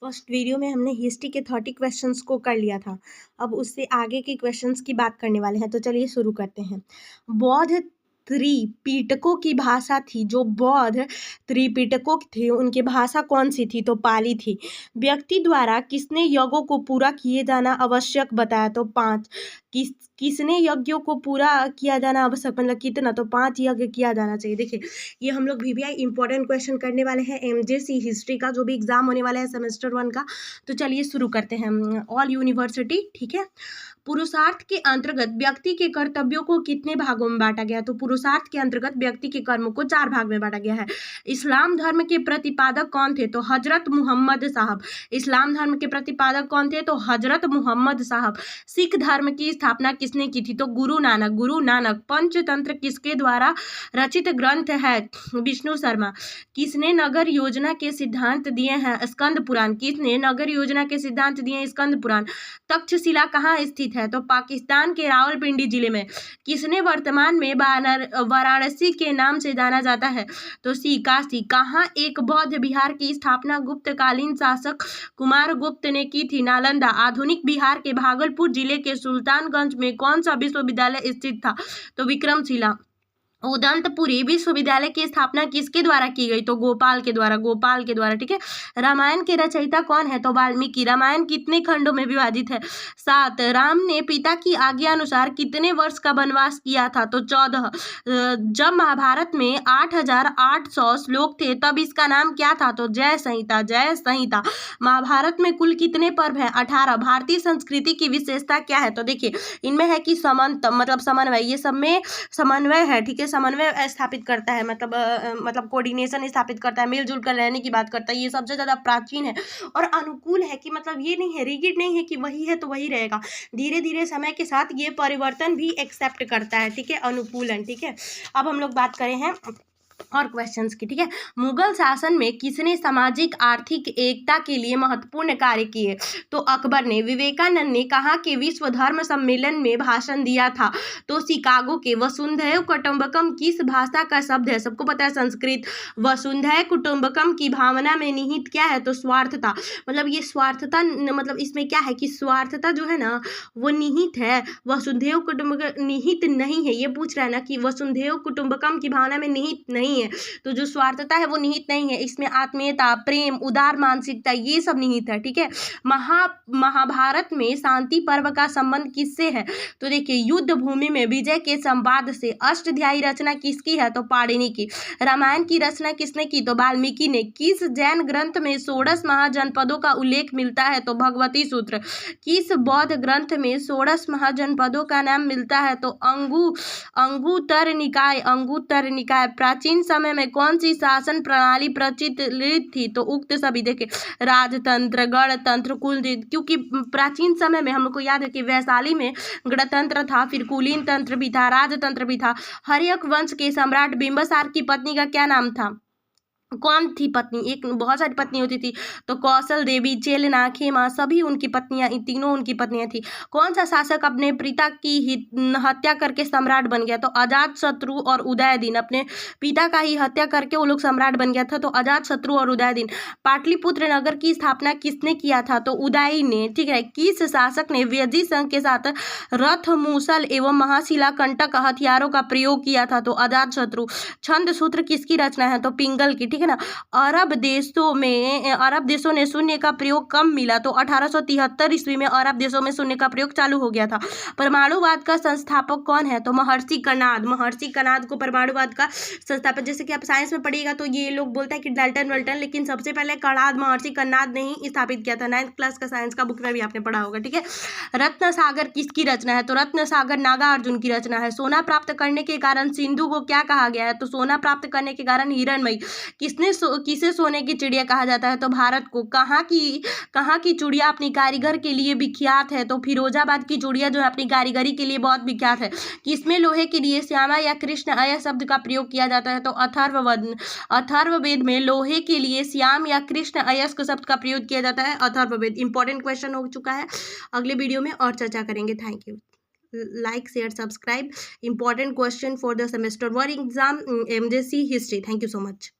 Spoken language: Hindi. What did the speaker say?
फर्स्ट वीडियो में हमने हिस्ट्री के 30 क्वेश्चंस को कर लिया था। अब उससे आगे के क्वेश्चंस की बात करने वाले हैं, तो चलिए शुरू करते हैं। बौद्ध त्रिपिटकों की भाषा थी, जो बौद्ध त्रिपिटकों थे उनकी भाषा कौन सी थी? तो पाली थी। व्यक्ति द्वारा किसने यज्ञों को पूरा किए जाना आवश्यक बताया? तो 5। किसने यज्ञों को पूरा किया जाना आवश्यक, मतलब कितना? तो 5 यज्ञ किया जाना चाहिए। देखिए, ये हम लोग VVI इंपॉर्टेंट क्वेश्चन करने वाले हैं MJC हिस्ट्री का, जो भी एग्जाम होने वाला है सेमेस्टर 1 का। तो चलिए शुरू करते हैं। ऑल यूनिवर्सिटी, ठीक है। पुरुषार्थ के अंतर्गत व्यक्ति के कर्तव्यों को कितने भागों में बांटा गया? तो पुरुषार्थ के अंतर्गत व्यक्ति के कर्मों को 4 भाग में बांटा गया है। इस्लाम धर्म के प्रतिपादक कौन थे? तो हजरत मोहम्मद साहब। इस्लाम धर्म के प्रतिपादक कौन थे? तो हजरत मोहम्मद साहब। सिख धर्म की स्थापना किसने की थी? तो गुरु नानक। गुरु नानक। पंचतंत्र किसके द्वारा रचित ग्रंथ है? विष्णु शर्मा। किसने नगर योजना के सिद्धांत दिए हैं? स्कंद पुराण। किसने नगर योजना के सिद्धांत दिए हैं? स्कंद पुराण। तक्षशिला कहाँ स्थित है? तो पाकिस्तान के रावलपिंडी जिले में। किसने वर्तमान में वाराणसी के नाम से जाना जाता है? तो काशी। कहाँ एक बौद्ध विहार की स्थापना गुप्तकालीन शासक कुमारगुप्त ने की थी? नालंदा। आधुनिक बिहार के भागलपुर जिले के सुल्तानगंज में कौन सा विश्वविद्यालय स्थित था? तो विक्रमशिला। उदंतपुरी विश्वविद्यालय की स्थापना किसके द्वारा की गई? तो गोपाल के द्वारा। गोपाल के द्वारा, ठीक है। रामायण के रचयिता कौन है? तो वाल्मीकि। रामायण कितने खंडों में विभाजित है? 7। राम ने पिता की आज्ञा अनुसार कितने वर्ष का वनवास किया था? तो 14। जब महाभारत में 8800 श्लोक थे तब इसका नाम क्या था? तो जय संहिता। जय संहिता। महाभारत में कुल कितने पर्व हैं? 18। भारतीय संस्कृति की विशेषता क्या है? तो देखिए, इनमें है कि समन्वय, मतलब समन्वय, ये सब में समन्वय है, ठीक है। समन्वय स्थापित करता है, मतलब कोऑर्डिनेशन स्थापित करता है, मिलजुल कर रहने की बात करता है। ये सबसे ज्यादा प्राचीन है और अनुकूल है, कि मतलब ये नहीं है, रिगिड नहीं है कि वही है तो वही रहेगा। धीरे धीरे समय के साथ ये परिवर्तन भी एक्सेप्ट करता है, ठीक है। अनुकूलन, ठीक है। अब हम लोग बात करें हैं और क्वेश्चंस की, ठीक है। मुगल शासन में किसने सामाजिक आर्थिक एकता के लिए महत्वपूर्ण कार्य किए? तो अकबर ने। विवेकानंद ने कहाँ के विश्व धर्म सम्मेलन में भाषण दिया था? तो शिकागो के। वसुंधैव कुटुंबकम किस भाषा का शब्द है? सबको पता है, संस्कृत। वसुंधैव कुटुंबकम की भावना में निहित क्या है? तो स्वार्थता। मतलब ये स्वार्थता, मतलब इसमें क्या है कि स्वार्थता जो है ना वो निहित है। वसुंधैव कुटुंबकम निहित नहीं है, ये पूछ रहा है ना कि वसुंधैव कुटुंबकम की भावना में निहित नहीं है, तो जो स्वार्थता है वो निहित नहीं है। इसमें आत्मीयता, प्रेम, उदार मानसिकता, ये सब निहित है, ठीक है। महाभारत में शांति पर्व का संबंध किससे है? तो देखिए, युद्ध भूमि में विजय के संवाद से। अष्टध्यायी रचना किसकी है? तो पाणिनि की। रामायण की रचना किसने की? तो वाल्मीकि ने। किस जैन ग्रंथ में 16 महाजनपदों का उल्लेख मिलता है? तो भगवती सूत्र। किस बौद्ध ग्रंथ में 16 महाजनपदों का नाम मिलता है? तो अंगुत्तर निकाय। अंगुत्तर निकाय। प्राचीन समय में कौन सी शासन प्रणाली प्रचलित थी? तो उक्त सभी। देखिए, राजतंत्र, गणतंत्र, कुलतंत्र, क्योंकि प्राचीन समय में हम लोग को याद है कि वैशाली में गणतंत्र था, फिर कुलीन तंत्र भी था, राजतंत्र भी था। हर्यक वंश के सम्राट बिंबिसार की पत्नी का क्या नाम था? कौन थी पत्नी? एक, बहुत सारी पत्नी होती थी, तो कौशल देवी, चेलना, खेमा, सभी उनकी पत्नियां, तीनों उनकी पत्नियां थी। कौन सा शासक अपने पिता की हत्या करके सम्राट बन गया? तो अजात शत्रु और उदयदिन। अपने पिता का ही हत्या करके वो लोग सम्राट बन गया था, तो अजात शत्रु और उदयदिन। पाटलिपुत्र नगर की स्थापना किसने किया था? तो उदय ने, ठीक है। किस शासक ने व्यजी संघ के साथ रथ, मूसल एवं महाशिला कंटक हथियारों का प्रयोग किया था? तो अजात शत्रु। छंद सूत्र किसकी रचना है? तो पिंगल की, ठीक है ना। अरब देशों ने शून्य का प्रयोग कब मिला? तो 1873 ईस्वी में अरब देशों में शून्य का प्रयोग चालू हो गया था। परमाणुवाद का संस्थापक कौन है? तो महर्षि कणाद। महर्षि कणाद को परमाणुवाद का संस्थापक, जैसे कि आप साइंस में पढ़िएगा तो ये लोग बोलते हैं कि डाल्टन वल्टन, लेकिन सबसे पहले कणाद, महर्षि कणाद ने ही स्थापित किया था। 9th क्लास का साइंस का बुक में भी आपने पढ़ा होगा, ठीक है। रत्न सागर किसकी रचना है? तो रत्न सागर नागार्जुन की रचना है। सोना प्राप्त करने के कारण सिंधु को क्या कहा गया है? तो सोना प्राप्त करने के कारण हिरणमयी। किसे सोने की चिड़िया कहा जाता है? तो भारत को। कहाँ की चिड़िया अपनी कारीगर के लिए विख्यात है? तो फिरोजाबाद की चिड़िया जो है अपनी कारीगरी के लिए बहुत विख्यात है। किसमें लोहे के लिए श्यामा या कृष्ण अय शब्द का प्रयोग किया जाता है? तो अथर्ववेद में लोहे के लिए श्याम या कृष्ण अयस्क शब्द का प्रयोग किया जाता है। अथर्ववेद। इंपॉर्टेंट क्वेश्चन हो चुका है, अगले वीडियो में और चर्चा करेंगे। Thank you. Like, share, subscribe. Important question for the semester 1 exam, MJC history. Thank you so much.